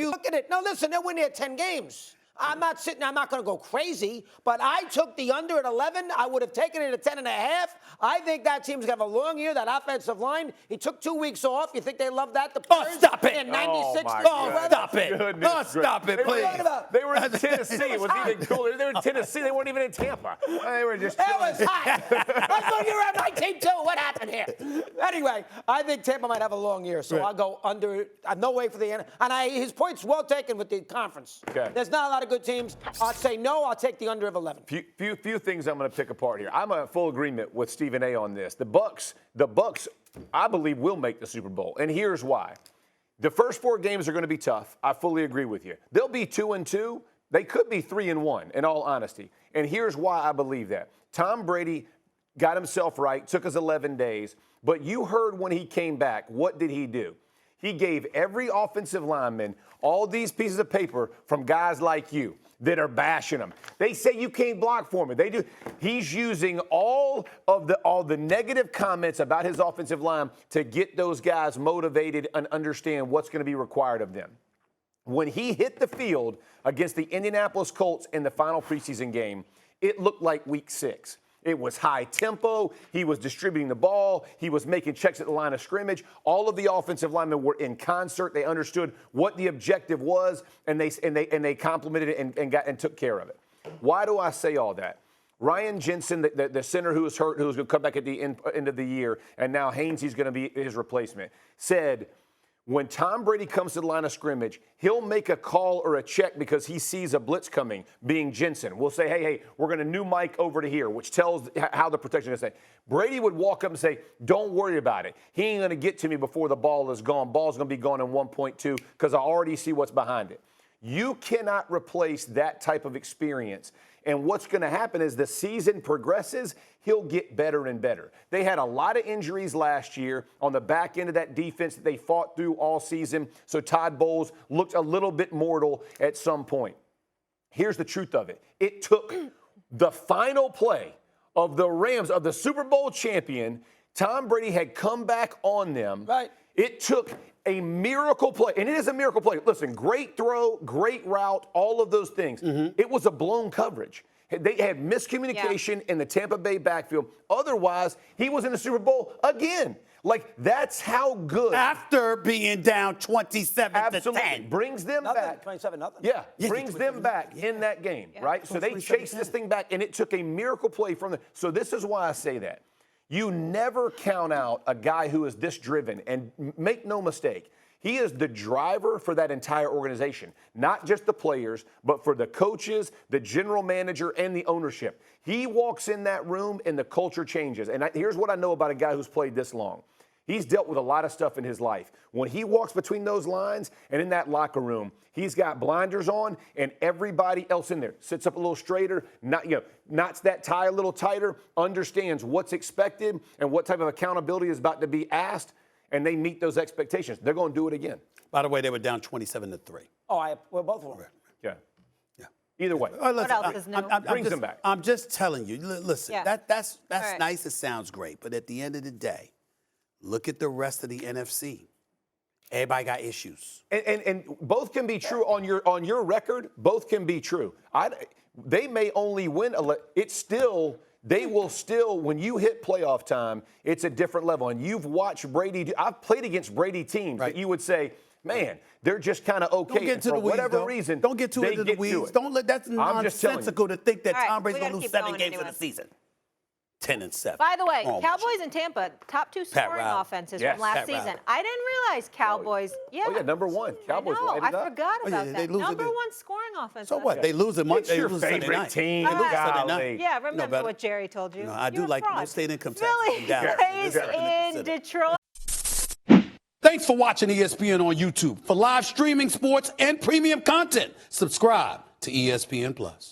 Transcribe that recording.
you look at it, no, listen, they're winning at 10 games. I'm not going to go crazy, but I took the under at 11. I would have taken it at 10 and a half. I think that team's going to have a long year, that offensive line. He took 2 weeks off. You think they love that? Stop it. In 96. Stop it. Stop it, please. They were in Tennessee. It was even cooler. They were in Tennessee. They weren't even in Tampa. They were just chilling. It was hot. I thought you were at my team, too. What happened here? Anyway, I think Tampa might have a long year, so I'll go under. No way for the end. And his point's well taken with the conference. Okay. There's not a lot of good teams. I'd say no. I'll take the under of 11. Few things I'm going to pick apart here. I'm in full agreement with Stephen A. on this. The Bucs, I believe, will make the Super Bowl, and here's why. The first 4 games are going to be tough. I fully agree with you. They'll be 2-2. They could be 3-1, in all honesty. And here's why I believe that. Tom Brady got himself right, took us 11 days, but you heard when he came back, what did he do? He gave every offensive lineman all these pieces of paper from guys like you that are bashing him. They say you can't block for me. They do. He's using all the negative comments about his offensive line to get those guys motivated and understand what's going to be required of them. When he hit the field against the Indianapolis Colts in the final preseason game, it looked like week 6. It was high tempo. He was distributing the ball. He was making checks at the line of scrimmage. All of the offensive linemen were in concert. They understood what the objective was, and they complimented it and took care of it. Why do I say all that? Ryan Jensen, the center who was hurt, who was going to come back at the end of the year, and now Hainsey's going to be his replacement, said, when Tom Brady comes to the line of scrimmage, he'll make a call or a check because he sees a blitz coming, being Jensen. We'll say, hey, we're going to new Mike over to here, which tells how the protection is going to say. Brady would walk up and say, don't worry about it. He ain't going to get to me before the ball is gone. Ball's going to be gone in 1.2 because I already see what's behind it. You cannot replace that type of experience. And what's going to happen is the season progresses, he'll get better and better. They had a lot of injuries last year on the back end of that defense that they fought through all season. So Todd Bowles looked a little bit mortal at some point. Here's the truth of it. It took the final play of the Rams, of the Super Bowl champion. Tom Brady had come back on them. Right. It took a miracle play, and it is a miracle play. Listen, great throw, great route, all of those things. It was a blown coverage. They had miscommunication in the Tampa Bay backfield. Otherwise, he was in the Super Bowl again. Like, that's how good. After being down 27 Absolutely. to 10. Brings them back. 27-0. Yeah, brings them back in that game, right? So they chased this thing back, and it took a miracle play from them. So this is why I say that. You never count out a guy who is this driven, and make no mistake, he is the driver for that entire organization, not just the players, but for the coaches, the general manager, and the ownership. He walks in that room, and the culture changes. And here's what I know about a guy who's played this long. He's dealt with a lot of stuff in his life. When he walks between those lines and in that locker room, he's got blinders on, and everybody else in there sits up a little straighter, knots that tie a little tighter, understands what's expected and what type of accountability is about to be asked, and they meet those expectations. They're going to do it again. By the way, they were down 27 to 3. Well, both of them. Yeah. Either way. What else is new? Brings them back. I'm just telling you. Listen, that's right. nice. It sounds great. But at the end of the day, look at the rest of the NFC. Everybody got issues. And both can be true on your record. Both can be true. They may only win. They will still, when you hit playoff time, it's a different level. And you've watched Brady. I've played against Brady teams that you would say, man, they're just kind of okay. Don't get to the weeds, whatever reason. Don't get too into the weeds. Don't let that's nonsensical to think that Tom Brady's going to lose 7 games in the season. 10-7. By the way, Cowboys and Tampa, top 2 scoring offenses from last season. I didn't realize Cowboys. Oh, yeah, number 1. Cowboys. I forgot about that. Number 1 scoring offense. So what? They lose a month. It's your favorite team. Yeah, remember what Jerry told you. No, I do like no state income tax. Philly plays in Detroit. Thanks for watching ESPN on YouTube. For live streaming sports and premium content, subscribe to ESPN+.